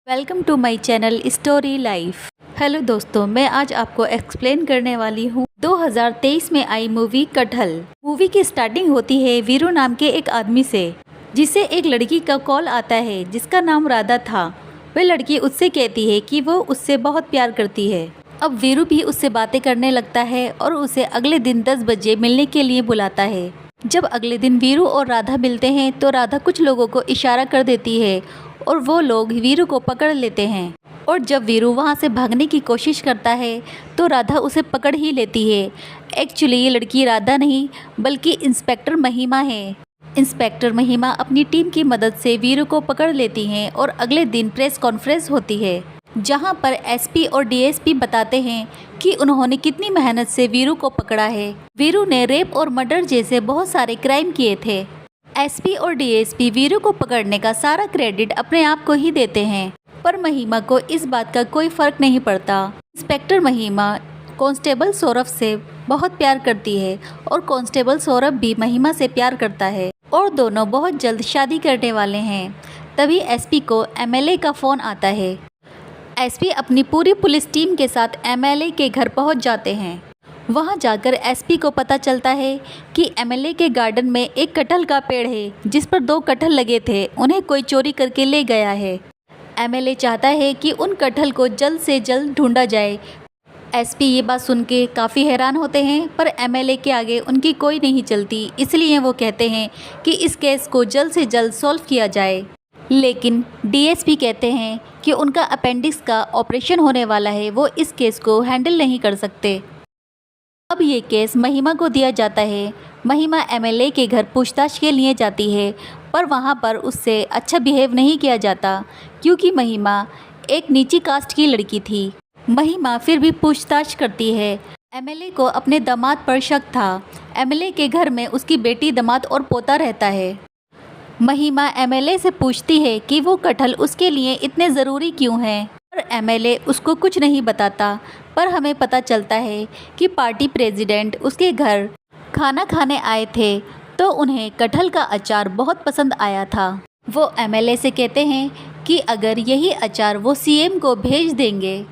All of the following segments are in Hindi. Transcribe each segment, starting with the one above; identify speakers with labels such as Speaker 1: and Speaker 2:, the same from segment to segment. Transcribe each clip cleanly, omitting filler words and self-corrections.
Speaker 1: Welcome to my channel story life. Hello दोस्तों, मैं आज आपको एक्सप्लेन करने वाली हूँ 2023 में आई मूवी कटहल। मूवी की स्टार्टिंग होती है वीरू नाम के एक आदमी से, जिसे एक लड़की का कॉल आता है जिसका नाम राधा था। वह लड़की उससे कहती है कि वो उससे बहुत प्यार करती है। अब वीरू भी उससे बातें करने लगता है और उसे अगले दिन 10 बजे मिलने के लिए बुलाता है। जब अगले दिन वीरू और राधा मिलते हैं तो राधा कुछ लोगों को इशारा कर देती है और वो लोग वीरू को पकड़ लेते हैं। और जब वीरू वहाँ से भागने की कोशिश करता है तो राधा उसे पकड़ ही लेती है। एक्चुअली ये लड़की राधा नहीं बल्कि इंस्पेक्टर महिमा है। इंस्पेक्टर महिमा अपनी टीम की मदद से वीरू को पकड़ लेती हैं और अगले दिन प्रेस कॉन्फ्रेंस होती है, जहां पर एसपी और डीएसपी बताते हैं कि उन्होंने कितनी मेहनत से वीरू को पकड़ा है। वीरू ने रेप और मर्डर जैसे बहुत सारे क्राइम किए थे। एसपी और डीएसपी वीरू को पकड़ने का सारा क्रेडिट अपने आप को ही देते हैं, पर महिमा को इस बात का कोई फर्क नहीं पड़ता। इंस्पेक्टर महिमा कांस्टेबल सौरभ से बहुत प्यार करती है और कांस्टेबल सौरभ भी महिमा से प्यार करता है और दोनों बहुत जल्द शादी करने वाले हैं। तभी एसपी को एमएलए का फ़ोन आता है। एसपी अपनी पूरी पुलिस टीम के साथ एमएलए के घर पहुंच जाते हैं। वहां जाकर एसपी को पता चलता है कि एमएलए के गार्डन में एक कटहल का पेड़ है जिस पर 2 कटहल लगे थे, उन्हें कोई चोरी करके ले गया है। एमएलए चाहता है कि उन कटहल को जल्द से जल्द ढूंढा जाए। एसपी ये बात सुन के काफ़ी हैरान होते हैं, पर एमएलए के आगे उनकी कोई नहीं चलती, इसलिए वो कहते हैं कि इस केस को जल्द से जल्द सॉल्व किया जाए। लेकिन डीएसपी कहते हैं कि उनका अपेंडिक्स का ऑपरेशन होने वाला है, वो इस केस को हैंडल नहीं कर सकते। अब ये केस महिमा को दिया जाता है। महिमा एमएलए के घर पूछताछ के लिए जाती है, पर वहाँ पर उससे अच्छा बिहेव नहीं किया जाता क्योंकि महिमा एक नीची कास्ट की लड़की थी। महिमा फिर भी पूछताछ करती है। एमएलए को अपने दामाद पर शक था। एमएलए के घर में उसकी बेटी, दामाद और पोता रहता है। महिमा एमएलए से पूछती है कि वो कटहल उसके लिए इतने ज़रूरी क्यों हैं, पर एमएलए उसको कुछ नहीं बताता। पर हमें पता चलता है कि पार्टी प्रेसिडेंट उसके घर खाना खाने आए थे तो उन्हें कटहल का अचार बहुत पसंद आया था। वो एमएलए से कहते हैं कि अगर यही अचार वो सीएम को भेज देंगे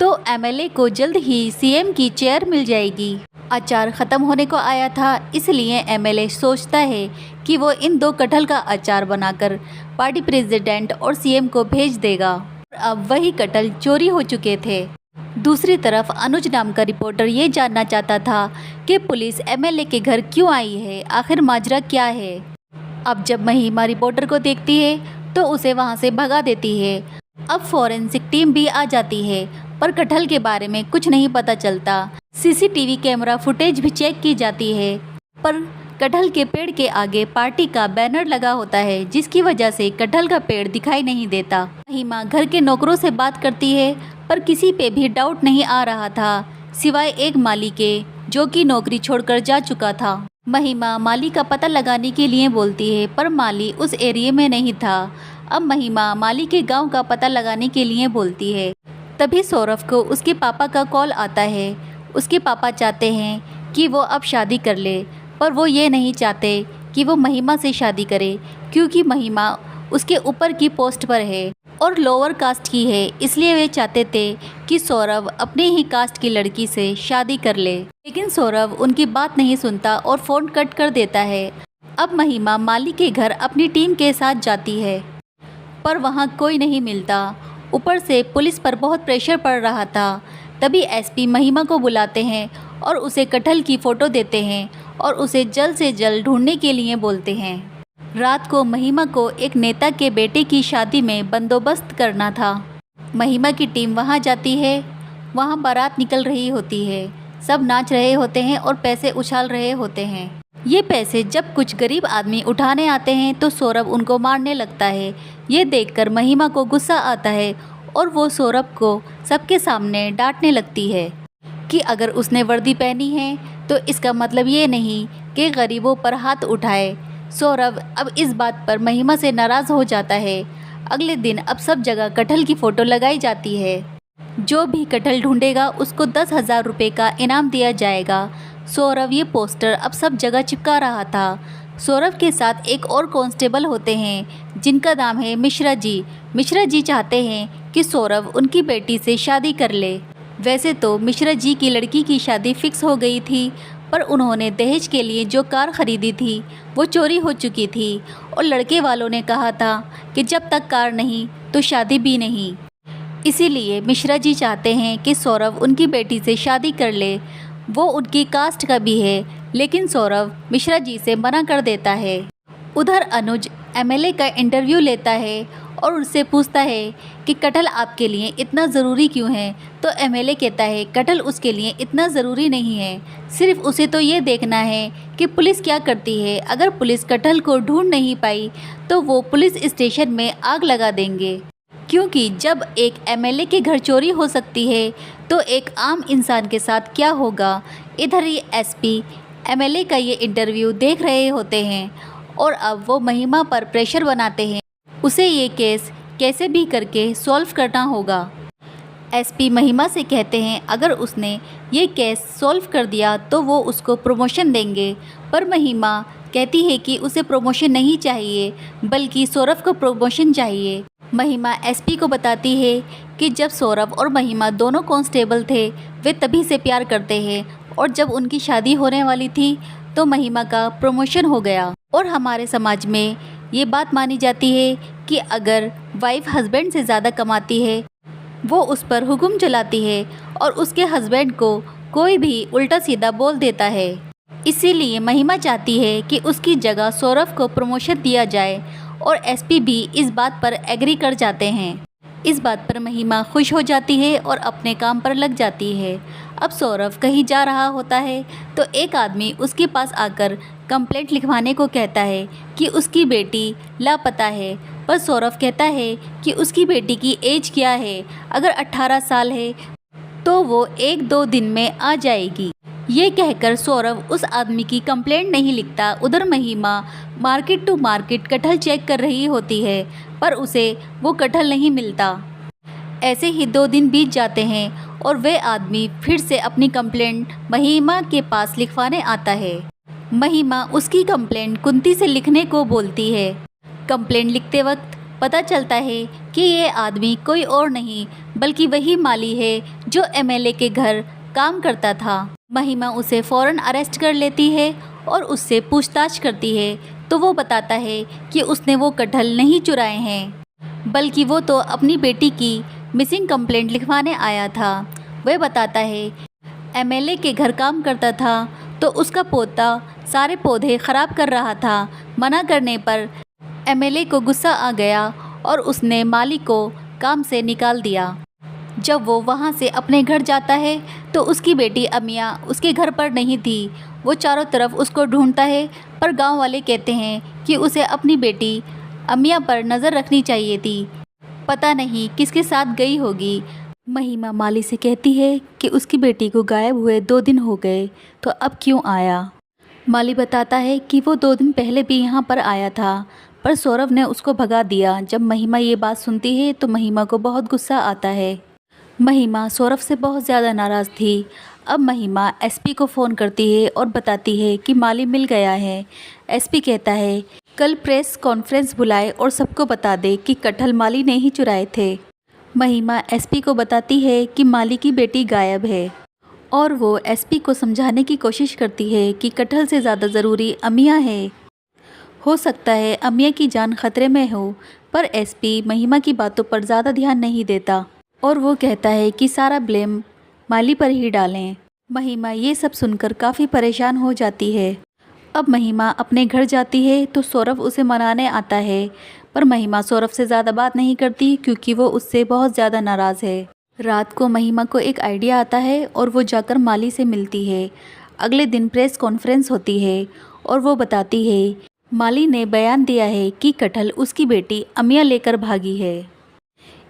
Speaker 1: तो एमएलए को जल्द ही सीएम की चेयर मिल जाएगी। अचार ख़त्म होने को आया था, इसलिए एमएलए सोचता है कि वो इन 2 कटहल का अचार बनाकर पार्टी प्रेसिडेंट और सीएम को भेज देगा। अब वही कटहल चोरी हो चुके थे। दूसरी तरफ अनुज नाम का रिपोर्टर ये जानना चाहता था कि पुलिस एमएलए के घर क्यों आई है, आखिर माजरा क्या है। अब जब महिमा रिपोर्टर को देखती है तो उसे वहाँ से भगा देती है। अब फॉरेंसिक टीम भी आ जाती है, पर कटहल के बारे में कुछ नहीं पता चलता। सीसीटीवी कैमरा फुटेज भी चेक की जाती है, पर कटहल के पेड़ के आगे पार्टी का बैनर लगा होता है, जिसकी वजह से कटहल का पेड़ दिखाई नहीं देता। महिमा घर के नौकरों से बात करती है, पर किसी पे भी डाउट नहीं आ रहा था, सिवाय एक माली के, जो कि नौकरी छोड़कर जा चुका था। महिमा माली का पता लगाने के लिए बोलती है, पर माली उस एरिया में नहीं था। अब महिमा माली के गांव का पता लगाने के लिए बोलती है। तभी सौरभ को उसके पापा का कॉल आता है। उसके पापा चाहते हैं कि वो अब शादी कर ले, पर वो ये नहीं चाहते कि वो महिमा से शादी करे, क्योंकि महिमा उसके ऊपर की पोस्ट पर है और लोअर कास्ट की है, इसलिए वे चाहते थे कि सौरभ अपने ही कास्ट की लड़की से शादी कर ले। लेकिन सौरभ उनकी बात नहीं सुनता और फ़ोन कट कर देता है। अब महिमा माली के घर अपनी टीम के साथ जाती है, पर वहाँ कोई नहीं मिलता। ऊपर से पुलिस पर बहुत प्रेशर पड़ रहा था। तभी एसपी महिमा को बुलाते हैं और उसे कटहल की फ़ोटो देते हैं और उसे जल्द से जल्द ढूंढने के लिए बोलते हैं। रात को महिमा को एक नेता के बेटे की शादी में बंदोबस्त करना था। महिमा की टीम वहां जाती है। वहां बारात निकल रही होती है, सब नाच रहे होते हैं और पैसे उछाल रहे होते हैं। ये पैसे जब कुछ गरीब आदमी उठाने आते हैं तो सौरभ उनको मारने लगता है। ये देखकर महिमा को गुस्सा आता है और वो सौरभ को सबके सामने डांटने लगती है कि अगर उसने वर्दी पहनी है तो इसका मतलब ये नहीं कि गरीबों पर हाथ उठाए। सौरभ अब इस बात पर महिमा से नाराज़ हो जाता है। अगले दिन अब सब जगह कटहल की फ़ोटो लगाई जाती है। जो भी कटहल ढूंढेगा उसको 10,000 रुपये का इनाम दिया जाएगा। सौरभ ये पोस्टर अब सब जगह चिपका रहा था। सौरभ के साथ एक और कांस्टेबल होते हैं जिनका नाम है मिश्रा जी। मिश्रा जी चाहते हैं कि सौरभ उनकी बेटी से शादी कर ले। वैसे तो मिश्रा जी की लड़की की शादी फिक्स हो गई थी, पर उन्होंने दहेज के लिए जो कार खरीदी थी वो चोरी हो चुकी थी और लड़के वालों ने कहा था कि जब तक कार नहीं तो शादी भी नहीं। इसीलिए मिश्रा जी चाहते हैं कि सौरभ उनकी बेटी से शादी कर ले। वो उनकी कास्ट का भी है, लेकिन सौरभ मिश्रा जी से मना कर देता है। उधर अनुज एमएलए का इंटरव्यू लेता है और उससे पूछता है कि कटहल आपके लिए इतना ज़रूरी क्यों है। तो एमएलए कहता है कटहल उसके लिए इतना ज़रूरी नहीं है, सिर्फ उसे तो ये देखना है कि पुलिस क्या करती है। अगर पुलिस कटहल को ढूंढ नहीं पाई तो वो पुलिस स्टेशन में आग लगा देंगे, क्योंकि जब एक एमएलए के घर चोरी हो सकती है तो एक आम इंसान के साथ क्या होगा। इधर ये एसपी एमएलए का ये इंटरव्यू देख रहे होते हैं और अब वो महिमा पर प्रेशर बनाते हैं, उसे ये केस कैसे भी करके सॉल्व करना होगा। एसपी महिमा से कहते हैं अगर उसने ये केस सॉल्व कर दिया तो वो उसको प्रमोशन देंगे, पर महिमा कहती है कि उसे प्रमोशन नहीं चाहिए बल्कि सौरभ को प्रमोशन चाहिए। महिमा एसपी को बताती है कि जब सौरभ और महिमा दोनों कांस्टेबल थे वे तभी से प्यार करते हैं और जब उनकी शादी होने वाली थी तो महिमा का प्रमोशन हो गया। और हमारे समाज में ये बात मानी जाती है कि अगर वाइफ हस्बैंड से ज़्यादा कमाती है वो उस पर हुक्म चलाती है और उसके हस्बैंड को कोई भी उल्टा सीधा बोल देता है। इसीलिए महिमा चाहती है कि उसकी जगह सौरभ को प्रमोशन दिया जाए और एसपी भी इस बात पर एग्री कर जाते हैं। इस बात पर महिमा खुश हो जाती है और अपने काम पर लग जाती है। अब सौरभ कहीं जा रहा होता है तो एक आदमी उसके पास आकर कंप्लेंट लिखवाने को कहता है कि उसकी बेटी लापता है, पर सौरभ कहता है कि उसकी बेटी की एज क्या है, अगर 18 साल है तो वो 1-2 दिन में आ जाएगी। ये कहकर सौरभ उस आदमी की कंप्लेंट नहीं लिखता। उधर महिमा मार्केट टू मार्केट कटहल चेक कर रही होती है, पर उसे वो कटहल नहीं मिलता। ऐसे ही 2 दिन बीत जाते हैं और वे आदमी फिर से अपनी कंप्लेंट महिमा के पास लिखवाने आता है। महिमा उसकी कंप्लेंट कुंती से लिखने को बोलती है। कंप्लेंट लिखते वक्त पता चलता है कि ये आदमी कोई और नहीं बल्कि वही माली है जो एमएलए के घर काम करता था। महिमा उसे फ़ौरन अरेस्ट कर लेती है और उससे पूछताछ करती है तो वो बताता है कि उसने वो कटहल नहीं चुराए हैं, बल्कि वो तो अपनी बेटी की मिसिंग कंप्लेंट लिखवाने आया था। वह बताता है एमएलए के घर काम करता था तो उसका पोता सारे पौधे ख़राब कर रहा था। मना करने पर एमएलए को गुस्सा आ गया और उसने माली को काम से निकाल दिया। जब वो वहाँ से अपने घर जाता है तो उसकी बेटी अमिया उसके घर पर नहीं थी। वो चारों तरफ उसको ढूंढता है, पर गांव वाले कहते हैं कि उसे अपनी बेटी अमिया पर नज़र रखनी चाहिए थी, पता नहीं किसके साथ गई होगी। महिमा माली से कहती है कि उसकी बेटी को गायब हुए 2 दिन हो गए तो अब क्यों आया। माली बताता है कि वो 2 दिन पहले भी यहाँ पर आया था, पर सौरभ ने उसको भगा दिया। जब महिमा ये बात सुनती है तो महिमा को बहुत गुस्सा आता है। महिमा सौरभ से बहुत ज़्यादा नाराज़ थी। अब महिमा एसपी को फ़ोन करती है और बताती है कि माली मिल गया है। एसपी कहता है कल प्रेस कॉन्फ्रेंस बुलाए और सबको बता दे कि कटहल माली ने ही चुराए थे। महिमा एसपी को बताती है कि माली की बेटी गायब है और वो एसपी को समझाने की कोशिश करती है कि कटहल से ज़्यादा ज़रूरी अमिया है। हो सकता है अमिया की जान खतरे में हो, पर एसपी महिमा की बातों पर ज़्यादा ध्यान नहीं देता और वो कहता है कि सारा ब्लेम माली पर ही डालें। महिमा ये सब सुनकर काफ़ी परेशान हो जाती है। अब महिमा अपने घर जाती है तो सौरभ उसे मनाने आता है, पर महिमा सौरभ से ज़्यादा बात नहीं करती क्योंकि वो उससे बहुत ज़्यादा नाराज़ है। रात को महिमा को एक आइडिया आता है और वो जाकर माली से मिलती है। अगले दिन प्रेस कॉन्फ्रेंस होती है और वो बताती है माली ने बयान दिया है कि कटहल उसकी बेटी अमिया लेकर भागी है,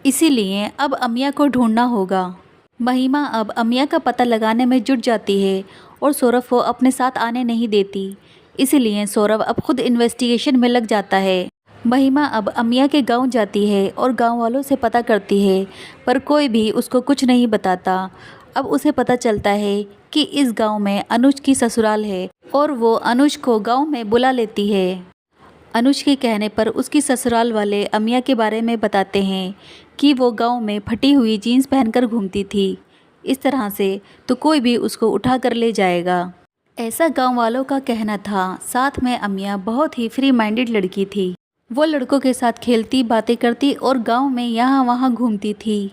Speaker 1: इसीलिए अब अमिया को ढूंढना होगा। महिमा अब अमिया का पता लगाने में जुट जाती है और सौरभ को अपने साथ आने नहीं देती, इसलिए सौरभ अब खुद इन्वेस्टिगेशन में लग जाता है। महिमा अब अमिया के गांव जाती है और गांव वालों से पता करती है, पर कोई भी उसको कुछ नहीं बताता। अब उसे पता चलता है कि इस गांव में अनुज की ससुराल है और वो अनुज को गांव में बुला लेती है। अनुज के कहने पर उसकी ससुराल वाले अमिया के बारे में बताते हैं कि वो गांव में फटी हुई जीन्स पहनकर घूमती थी। इस तरह से तो कोई भी उसको उठा कर ले जाएगा, ऐसा गांव वालों का कहना था। साथ में अमिया बहुत ही फ्री माइंडेड लड़की थी। वो लड़कों के साथ खेलती, बातें करती और गांव में यहाँ वहाँ घूमती थी।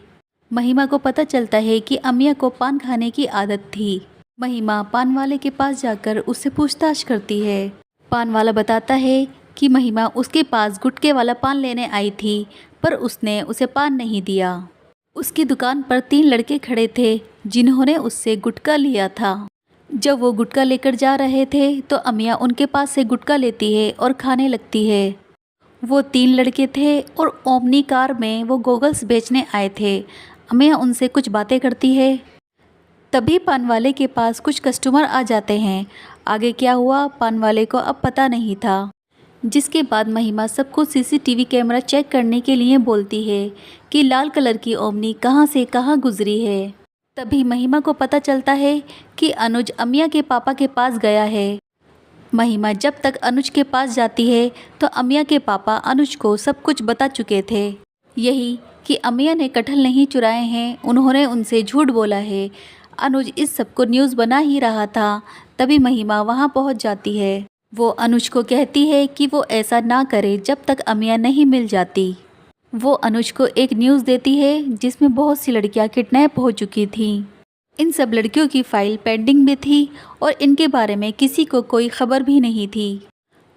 Speaker 1: महिमा को पता चलता है कि अमिया को पान खाने की आदत थी। महिमा पान वाले के पास जाकर उससे पूछताछ करती है। पान वाला बताता है कि महिमा उसके पास गुटके वाला पान लेने आई थी, पर उसने उसे पान नहीं दिया। उसकी दुकान पर 3 लड़के खड़े थे जिन्होंने उससे गुटखा लिया था। जब वो गुटखा लेकर जा रहे थे तो अमिया उनके पास से गुटखा लेती है और खाने लगती है। वो 3 लड़के थे और ओमनी कार में वो गोगल्स बेचने आए थे। अमिया उनसे कुछ बातें करती है। तभी पान वाले के पास कुछ कस्टमर आ जाते हैं। आगे क्या हुआ पान वाले को अब पता नहीं था। जिसके बाद महिमा सबको सीसीटीवी कैमरा चेक करने के लिए बोलती है कि लाल कलर की ओमनी कहाँ से कहाँ गुजरी है। तभी महिमा को पता चलता है कि अनुज अमिया के पापा के पास गया है। महिमा जब तक अनुज के पास जाती है तो अमिया के पापा अनुज को सब कुछ बता चुके थे। यही कि अमिया ने कटहल नहीं चुराए हैं, उन्होंने उनसे झूठ बोला है। अनुज इस सब को न्यूज़ बना ही रहा था। तभी महिमा वहां पहुंच जाती है। वो अनुज को कहती है कि वो ऐसा ना करे जब तक अमिया नहीं मिल जाती। वो अनुज को एक न्यूज़ देती है जिसमें बहुत सी लड़कियां किडनैप हो चुकी थीं। इन सब लड़कियों की फाइल पेंडिंग में थी और इनके बारे में किसी को कोई खबर भी नहीं थी।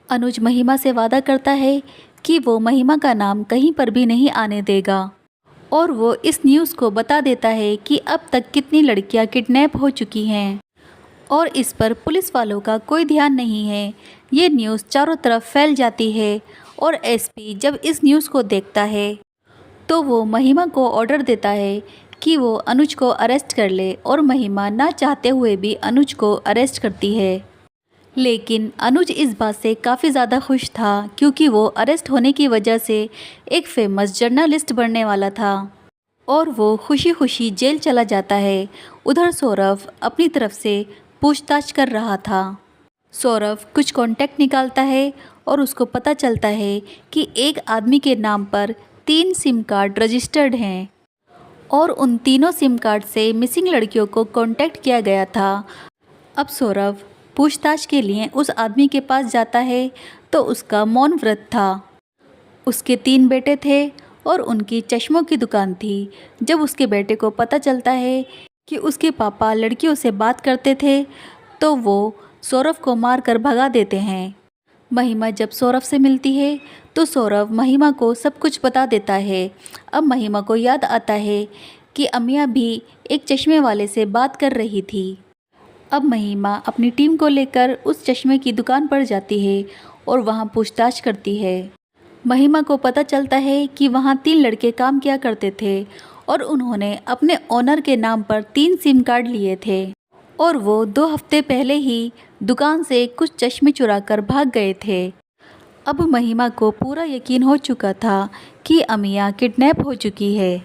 Speaker 1: अनुज महिमा से वादा करता है कि वो महिमा का नाम कहीं पर भी नहीं आने देगा और वो इस न्यूज़ को बता देता है कि अब तक कितनी लड़कियां किडनैप हो चुकी हैं और इस पर पुलिस वालों का कोई ध्यान नहीं है। ये न्यूज़ चारों तरफ फैल जाती है और एसपी जब इस न्यूज़ को देखता है तो वो महिमा को ऑर्डर देता है कि वो अनुज को अरेस्ट कर ले और महिमा ना चाहते हुए भी अनुज को अरेस्ट करती है। लेकिन अनुज इस बात से काफ़ी ज़्यादा खुश था क्योंकि वो अरेस्ट होने की वजह से एक फेमस जर्नलिस्ट बनने वाला था और वो खुशी खुशी जेल चला जाता है। उधर सौरभ अपनी तरफ से पूछताछ कर रहा था। सौरभ कुछ कॉन्टैक्ट निकालता है और उसको पता चलता है कि एक आदमी के नाम पर 3 सिम कार्ड रजिस्टर्ड हैं और उन तीनों सिम कार्ड से मिसिंग लड़कियों को कांटेक्ट किया गया था। अब सौरभ पूछताछ के लिए उस आदमी के पास जाता है तो उसका मौन व्रत था। उसके 3 बेटे थे और उनकी चश्मों की दुकान थी। जब उसके बेटे को पता चलता है कि उसके पापा लड़कियों से बात करते थे तो वो सौरभ को मार कर भगा देते हैं। महिमा जब सौरभ से मिलती है तो सौरभ महिमा को सब कुछ बता देता है। अब महिमा को याद आता है कि अमिया भी एक चश्मे वाले से बात कर रही थी। अब महिमा अपनी टीम को लेकर उस चश्मे की दुकान पर जाती है और वहां पूछताछ करती है। महिमा को पता चलता है कि वहां 3 लड़के काम किया करते थे और उन्होंने अपने ओनर के नाम पर 3 सिम कार्ड लिए थे और वो 2 हफ्ते पहले ही दुकान से कुछ चश्मे चुरा कर भाग गए थे। अब महिमा को पूरा यकीन हो चुका था कि अमिया किडनैप हो चुकी है।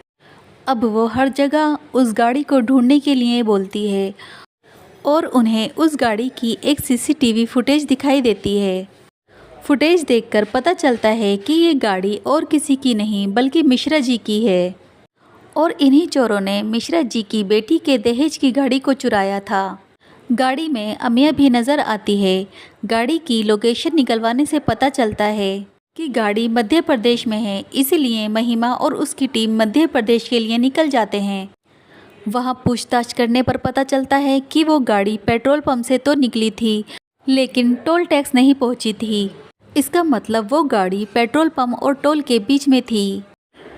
Speaker 1: अब वो हर जगह उस गाड़ी को ढूंढने के लिए बोलती है और उन्हें उस गाड़ी की एक सीसीटीवी फुटेज दिखाई देती है। फुटेज देखकर पता चलता है कि ये गाड़ी और किसी की नहीं बल्कि मिश्रा जी की है और इन्हीं चोरों ने मिश्रा जी की बेटी के दहेज की गाड़ी को चुराया था। गाड़ी में अमिया भी नज़र आती है। गाड़ी की लोकेशन निकलवाने से पता चलता है कि गाड़ी मध्य प्रदेश में है, इसीलिए महिमा और उसकी टीम मध्य प्रदेश के लिए निकल जाते हैं। वहां पूछताछ करने पर पता चलता है कि वो गाड़ी पेट्रोल पंप से तो निकली थी लेकिन टोल टैक्स नहीं पहुंची थी। इसका मतलब वो गाड़ी पेट्रोल पंप और टोल के बीच में थी।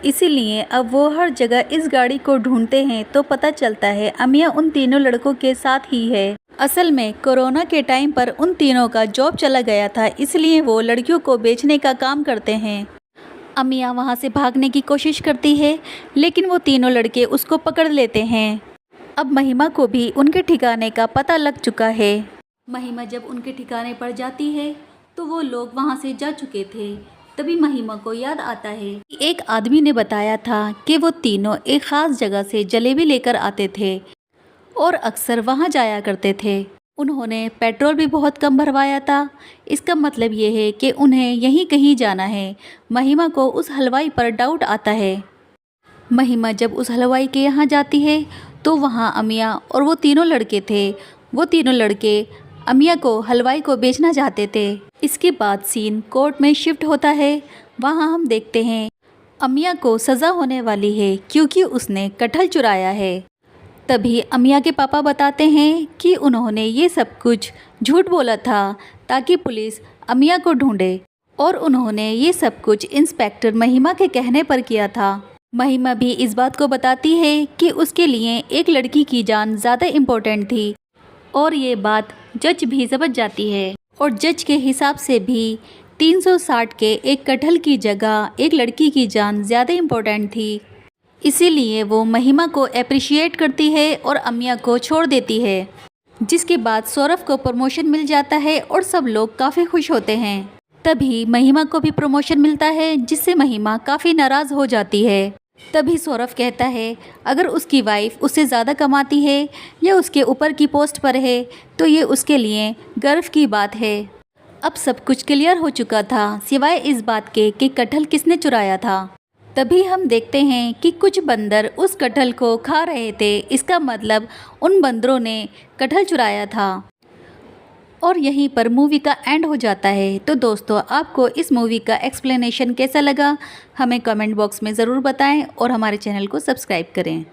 Speaker 1: इसीलिए अब वो हर जगह इस गाड़ी को ढूंढते हैं तो पता चलता है अमिया उन तीनों लड़कों के साथ ही है। असल में कोरोना के टाइम पर उन तीनों का जॉब चला गया था, इसलिए वो लड़कियों को बेचने का काम करते हैं। अमिया वहां से भागने की कोशिश करती है लेकिन वो तीनों लड़के उसको पकड़ लेते हैं। अब महिमा को भी उनके ठिकाने का पता लग चुका है। महिमा जब उनके ठिकाने पर जाती है तो वो लोग वहां से जा चुके थे। तभी महिमा को याद आता है कि एक आदमी ने बताया था कि वो तीनों एक ख़ास जगह से जलेबी लेकर आते थे। और अक्सर वहाँ जाया करते थे। उन्होंने पेट्रोल भी बहुत कम भरवाया था। इसका मतलब ये है कि उन्हें यहीं कहीं जाना है। महिमा को उस हलवाई पर डाउट आता है। महिमा जब उस हलवाई के यहाँ जाती है तो वहाँ अमिया और वो तीनों लड़के थे। वो तीनों लड़के अमिया को हलवाई को बेचना चाहते थे। इसके बाद सीन कोर्ट में शिफ्ट होता है। वहाँ हम देखते हैं अमिया को सज़ा होने वाली है क्योंकि उसने कटहल चुराया है। तभी अमिया के पापा बताते हैं कि उन्होंने ये सब कुछ झूठ बोला था ताकि पुलिस अमिया को ढूंढे, और उन्होंने ये सब कुछ इंस्पेक्टर महिमा के कहने पर किया था। महिमा भी इस बात को बताती है कि उसके लिए एक लड़की की जान ज़्यादा इम्पोर्टेंट थी, और ये बात जज भी समझ जाती है। और जज के हिसाब से भी 360 के एक कटहल की जगह एक लड़की की जान ज़्यादा इम्पोर्टेंट थी। इसीलिए वो महिमा को अप्रिशिएट करती है और अमिया को छोड़ देती है। जिसके बाद सौरभ को प्रमोशन मिल जाता है और सब लोग काफ़ी खुश होते हैं। तभी महिमा को भी प्रमोशन मिलता है, जिससे महिमा काफ़ी नाराज़ हो जाती है। तभी सौरभ कहता है अगर उसकी वाइफ उससे ज़्यादा कमाती है या उसके ऊपर की पोस्ट पर है तो ये उसके लिए गर्व की बात है। अब सब कुछ क्लियर हो चुका था सिवाय इस बात के कि कटहल किसने चुराया था। तभी हम देखते हैं कि कुछ बंदर उस कटहल को खा रहे थे। इसका मतलब उन बंदरों ने कटहल चुराया था। और यहीं पर मूवी का एंड हो जाता है। तो दोस्तों, आपको इस मूवी का एक्सप्लेनेशन कैसा लगा हमें कमेंट बॉक्स में ज़रूर बताएं और हमारे चैनल को सब्सक्राइब करें।